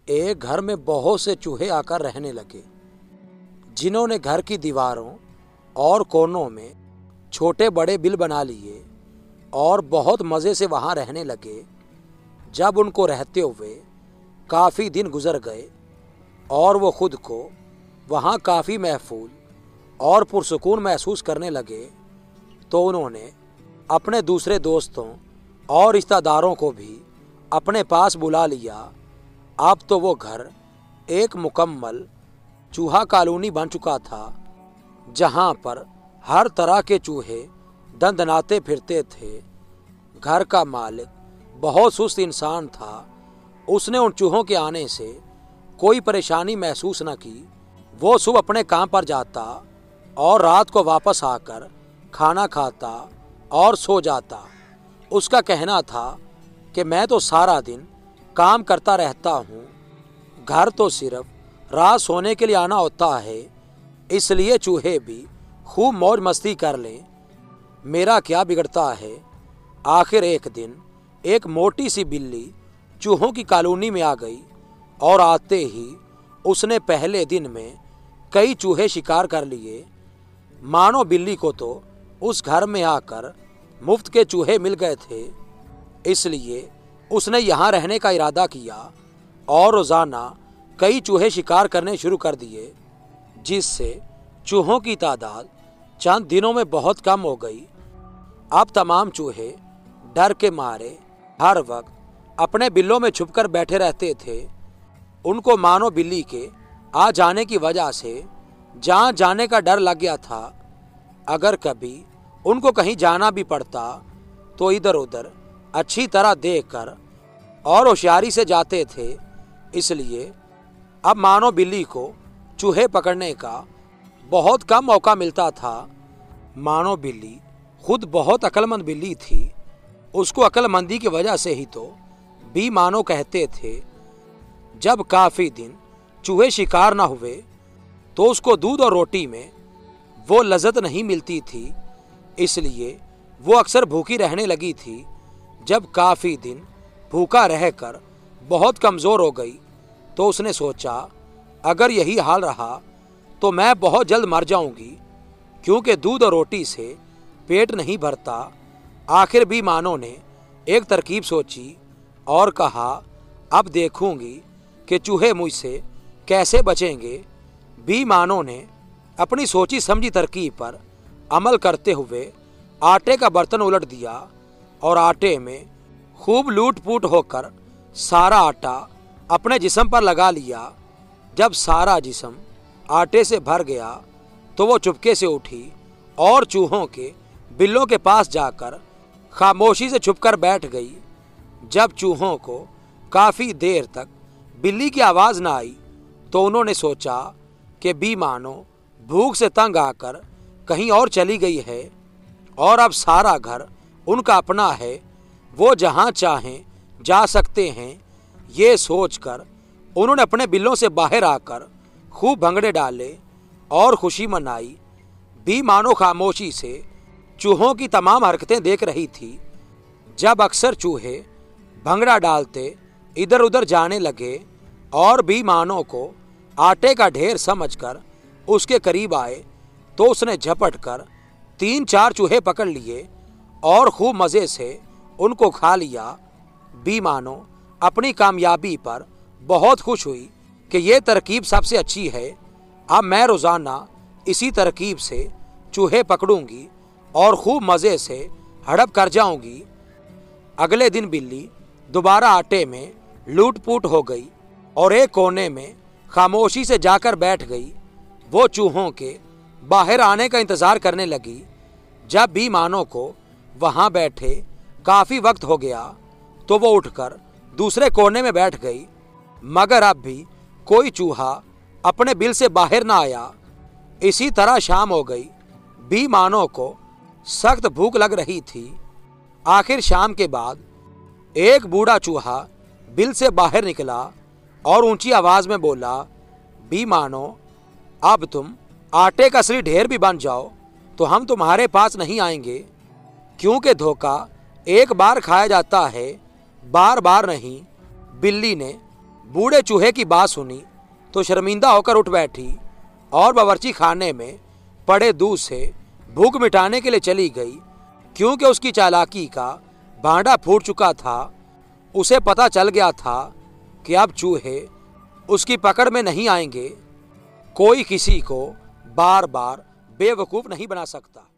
एक घर में बहुत से चूहे आकर रहने लगे, जिन्होंने घर की दीवारों और कोनों में छोटे बड़े बिल बना लिए और बहुत मज़े से वहाँ रहने लगे। जब उनको रहते हुए काफ़ी दिन गुजर गए और वो खुद को वहाँ काफ़ी महफूज और पुरसुकून महसूस करने लगे, तो उन्होंने अपने दूसरे दोस्तों और रिश्तेदारों को भी अपने पास बुला लिया। अब तो वो घर एक मुकम्मल चूहा कॉलोनी बन चुका था, जहाँ पर हर तरह के चूहे दंदनाते फिरते थे। घर का मालिक बहुत सुस्त इंसान था। उसने उन चूहों के आने से कोई परेशानी महसूस न की। वो सुबह अपने काम पर जाता और रात को वापस आकर खाना खाता और सो जाता। उसका कहना था कि मैं तो सारा दिन काम करता रहता हूँ, घर तो सिर्फ रात सोने के लिए आना होता है, इसलिए चूहे भी खूब मौज मस्ती कर लें, मेरा क्या बिगड़ता है। आखिर एक दिन एक मोटी सी बिल्ली चूहों की कॉलोनी में आ गई और आते ही उसने पहले दिन में कई चूहे शिकार कर लिए। मानो बिल्ली को तो उस घर में आकर मुफ्त के चूहे मिल गए थे, इसलिए उसने यहाँ रहने का इरादा किया और रोज़ाना कई चूहे शिकार करने शुरू कर दिए, जिससे चूहों की तादाद चंद दिनों में बहुत कम हो गई। अब तमाम चूहे डर के मारे हर वक्त अपने बिलों में छुपकर बैठे रहते थे। उनको मानो बिल्ली के आ जाने की वजह से जहाँ जाने का डर लग गया था। अगर कभी उनको कहीं जाना भी पड़ता तो इधर उधर अच्छी तरह देखकर और होशियारी से जाते थे। इसलिए अब मानो बिल्ली को चूहे पकड़ने का बहुत कम मौका मिलता था। मानो बिल्ली खुद बहुत अक्लमंद बिल्ली थी। उसको अक्लमंदी की वजह से ही तो भी मानो कहते थे। जब काफ़ी दिन चूहे शिकार ना हुए तो उसको दूध और रोटी में वो लज़्ज़त नहीं मिलती थी, इसलिए वो अक्सर भूखी रहने लगी थी। जब काफ़ी दिन भूखा रहकर बहुत कमज़ोर हो गई तो उसने सोचा, अगर यही हाल रहा तो मैं बहुत जल्द मर जाऊंगी, क्योंकि दूध और रोटी से पेट नहीं भरता। आखिर भी मानो ने एक तरकीब सोची और कहा, अब देखूंगी कि चूहे मुझसे कैसे बचेंगे। भी मानो ने अपनी सोची समझी तरकीब पर अमल करते हुए आटे का बर्तन उलट दिया और आटे में खूब लूट पूट होकर सारा आटा अपने जिस्म पर लगा लिया। जब सारा जिस्म आटे से भर गया तो वो चुपके से उठी और चूहों के बिल्लों के पास जाकर खामोशी से छुपकर बैठ गई। जब चूहों को काफ़ी देर तक बिल्ली की आवाज़ ना आई तो उन्होंने सोचा कि बी मानो भूख से तंग आकर कहीं और चली गई है और अब सारा घर उनका अपना है, वो जहाँ चाहें जा सकते हैं। ये सोचकर उन्होंने अपने बिल्लों से बाहर आकर खूब भंगड़े डाले और खुशी मनाई। बी मानो खामोशी से चूहों की तमाम हरकतें देख रही थी। जब अक्सर चूहे भंगड़ा डालते इधर उधर जाने लगे और बी मानो को आटे का ढेर समझकर उसके करीब आए तो उसने झपट कर 3-4 चूहे पकड़ लिए और खूब मज़े से उनको खा लिया। बी मानो अपनी कामयाबी पर बहुत खुश हुई कि ये तरकीब सबसे अच्छी है। अब मैं रोज़ाना इसी तरकीब से चूहे पकड़ूंगी और खूब मज़े से हड़प कर जाऊंगी। अगले दिन बिल्ली दोबारा आटे में लूट पूट हो गई और एक कोने में खामोशी से जाकर बैठ गई। वो चूहों के बाहर आने का इंतज़ार करने लगी। जब भी मानो को वहाँ बैठे काफ़ी वक्त हो गया तो वो उठकर दूसरे कोने में बैठ गई, मगर अब भी कोई चूहा अपने बिल से बाहर ना आया। इसी तरह शाम हो गई। बी मानो को सख्त भूख लग रही थी। आखिर शाम के बाद एक बूढ़ा चूहा बिल से बाहर निकला और ऊंची आवाज़ में बोला, बी मानो अब तुम आटे का असली ढेर भी बन जाओ तो हम तुम्हारे पास नहीं आएंगे, क्योंकि धोखा एक बार खाया जाता है, बार बार नहीं। बिल्ली ने बूढ़े चूहे की बात सुनी तो शर्मिंदा होकर उठ बैठी और बावर्ची खाने में पड़े दूध से भूख मिटाने के लिए चली गई। क्योंकि उसकी चालाकी का भांडा फूट चुका था, उसे पता चल गया था कि अब चूहे उसकी पकड़ में नहीं आएंगे। कोई किसी को बार बार बेवकूफ़ नहीं बना सकता।